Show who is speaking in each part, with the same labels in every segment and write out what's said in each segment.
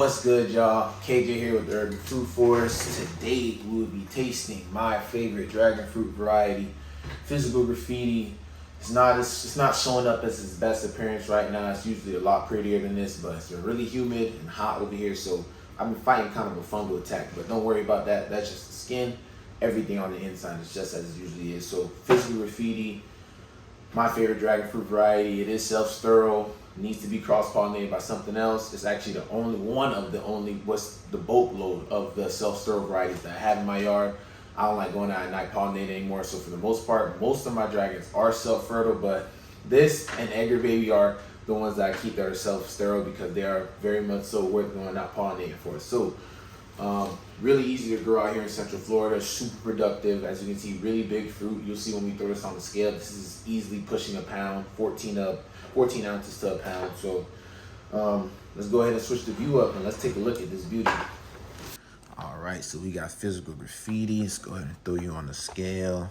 Speaker 1: What's good, y'all? KJ here with the Urban Fruit Forest. Today we will be tasting my favorite dragon fruit variety, Physical Graffiti. It's not showing up as its best appearance right now. It's usually a lot prettier than this, but it's been really humid and hot over here, so I've been fighting kind of a fungal attack. But don't worry about that. That's just the skin. Everything on the inside is just as it usually is. So Physical Graffiti, my favorite dragon fruit variety. It is self-sterile. Needs to be cross-pollinated by something else. It's actually the only one of the only what's the boatload of the self-sterile varieties that I have in my yard. I don't like going out at night pollinating anymore. So for the most part, most of my dragons are self-fertile, but this and Edgar Baby are the ones that I keep that are self-sterile because they are very much so worth going out pollinating for. So really easy to grow out here in Central Florida, super productive. As you can see, really big fruit. You'll see when we throw this on the scale, this is easily pushing a pound, 14 ounces to a pound. So let's go ahead and switch the view up and let's take a look at this beauty. All right, so we got Physical Graffiti. Let's go ahead and throw you on the scale.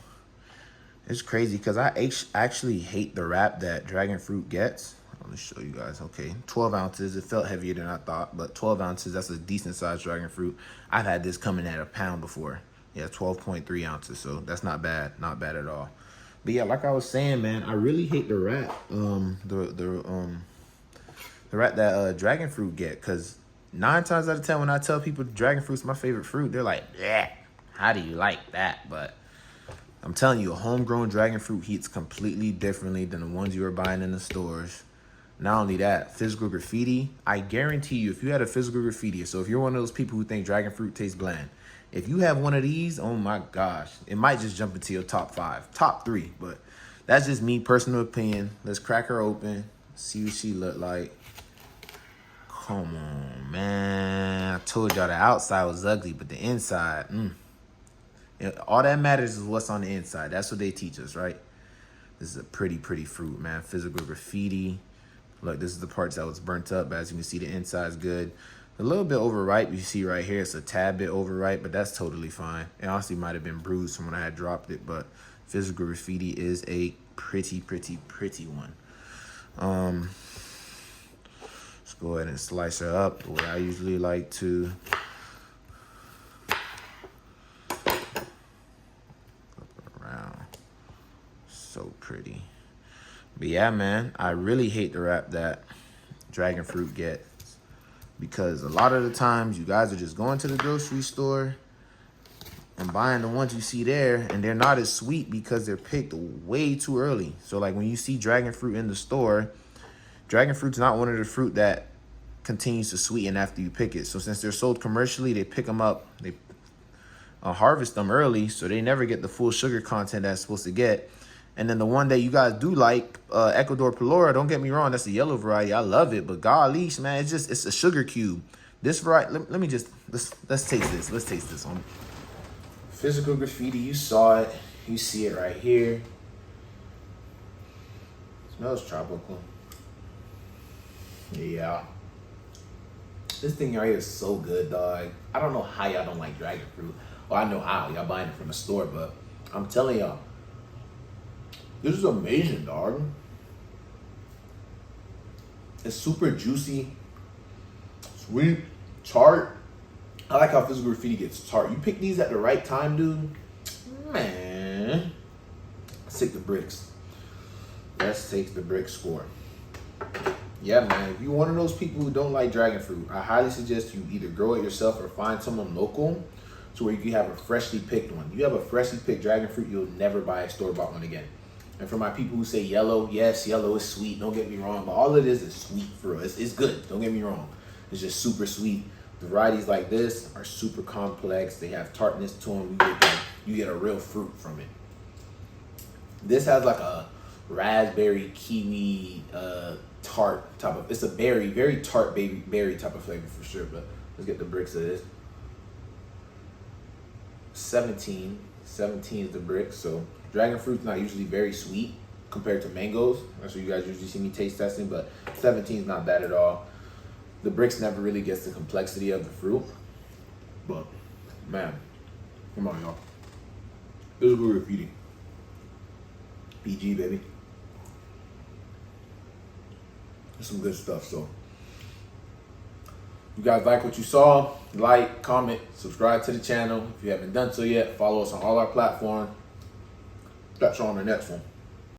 Speaker 1: It's crazy because I actually hate the wrap that dragon fruit gets. Let me show you guys. Okay, 12 ounces. It felt heavier than I thought, but 12 ounces, that's a decent sized dragon fruit. I've had this coming at a pound before. Yeah, 12.3 ounces, so that's not bad. Not bad at all. But yeah, like I was saying, man, I really hate the wrap. The wrap that dragon fruit get, because 9 times out of 10 when I tell people dragon fruit's my favorite fruit, they're like, yeah, how do you like that? But I'm telling you, a homegrown dragon fruit heats completely differently than the ones you are buying in the stores. Not only that, Physical Graffiti, I guarantee you, if you had a Physical Graffiti, so if you're one of those people who think dragon fruit tastes bland, if you have one of these, oh my gosh, it might just jump into your top 5, top 3, but that's just me, personal opinion. Let's crack her open, see what she look like. Come on, man. I told y'all the outside was ugly, but the inside, all that matters is what's on the inside. That's what they teach us, right? This is a pretty, pretty fruit, man. Physical Graffiti. Look, this is the parts that was burnt up. As you can see, the inside's good. A little bit overripe. You see right here, it's a tad bit overripe, but that's totally fine. It honestly might have been bruised from when I had dropped it, but Physical Graffiti is a pretty, pretty, pretty one. Let's go ahead and slice her up the way I usually like to. Flip her around. So pretty. But yeah, man, I really hate the wrap that dragon fruit gets because a lot of the times you guys are just going to the grocery store and buying the ones you see there, and they're not as sweet because they're picked way too early. So like when you see dragon fruit in the store, dragon fruit's not one of the fruit that continues to sweeten after you pick it. So since they're sold commercially, they pick them up, they harvest them early, so they never get the full sugar content that's supposed to get. And then the one that you guys do like, Ecuador Pelora, don't get me wrong, that's a yellow variety. I love it, but golly, man, it's a sugar cube. This variety, let's taste this. Let's taste this one. Physical Graffiti, you saw it. You see it right here. Smells tropical. Yeah. This thing right here is so good, dog. I don't know how y'all don't like dragon fruit. Well, I know how. Y'all buying it from the store, but I'm telling y'all, this is amazing, dog. It's super juicy, sweet, tart. I like how Physical Graffiti gets tart. You pick these at the right time, dude. Man, let's take the bricks. Let's take the brick score. Yeah, man, if you're one of those people who don't like dragon fruit, I highly suggest you either grow it yourself or find someone local to where you can have a freshly picked one. You have a freshly picked dragon fruit, you'll never buy a store-bought one again. And for my people who say yellow, yes, yellow is sweet, don't get me wrong, but all it is sweet for real. It's good, don't get me wrong. It's just super sweet. The varieties like this are super complex. They have tartness to them. You get a real fruit from it. This has like a raspberry, kiwi, tart type of, it's a berry, very tart berry type of flavor for sure, but let's get the bricks of this. 17 is the brick, so dragon fruit's not usually very sweet compared to mangoes. That's what you guys usually see me taste testing, but 17 is not bad at all. The bricks never really gets the complexity of the fruit, but man, come on, y'all. Physical Graffiti. PG, baby. That's some good stuff. So, you guys like what you saw, like, comment, subscribe to the channel. If you haven't done so yet, follow us on all our platforms. Catch you on the next one.